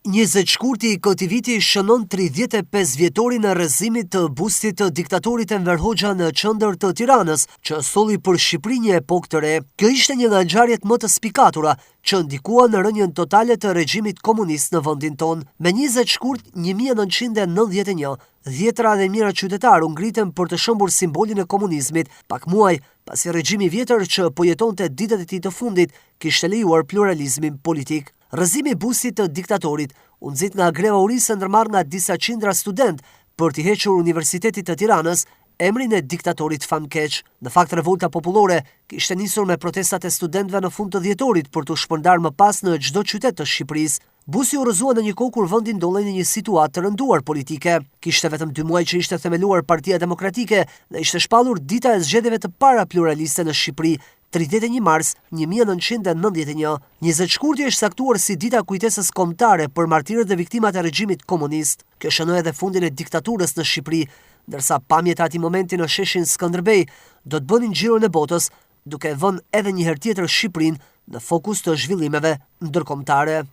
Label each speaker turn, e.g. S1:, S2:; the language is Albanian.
S1: 20 shkurti i këtij viti shënon 35 vjetorin e rrëzimit të bustit të diktatorit Enver Hoxha në qendër të Tiranës, që solli për Shqipëri një epokë të re. Kjo ishte një nga ngjarjet më të spikatura që ndikuan në rënien totale të regjimit komunist në vendin tonë. Me 20 shkurt 1991, dhjetra dhe mijëra qytetarë u ngritën për të shëmbur simbolin e komunizmit, pak muaj pasi regjimi i vjetër që po jetonte ditët e tij të fundit kishte lejuar pluralizmin politik. Rrëzimi i bustit të diktatorit u nxit nga greva urisë ndërmarrë nga disa qindra student për t'i hequr Universitetit të Tiranës emrin e diktatorit famkeq. Në fakt, revolta popullore kishte nisur me protestat e studentëve në fund të dhjetorit për t'u shpërndarë më pas në çdo qytet të Shqipërisë. Busi u rrëzua në një kohë kur vendi ndodhej në një situatë të rënduar politike. Kishte vetëm 2 muaj që ishte themeluar Partia Demokratike dhe ishte shpallur dita e zgjedhjeve të para pluraliste në Shqipëri, 31 mars 1991. 20 shkurti është saktuar si dita kujtesës kombëtare për martirët dhe viktimat e regjimit komunist. Kjo shënoi edhe fundin e diktaturës në Shqipëri, ndërsa pamjet e atij momenti në sheshin Skënderbej do të bënin xhiron e botës, duke vënë edhe një herë tjetër Shqipërinë në fokus të zhvillimeve ndërkombëtare.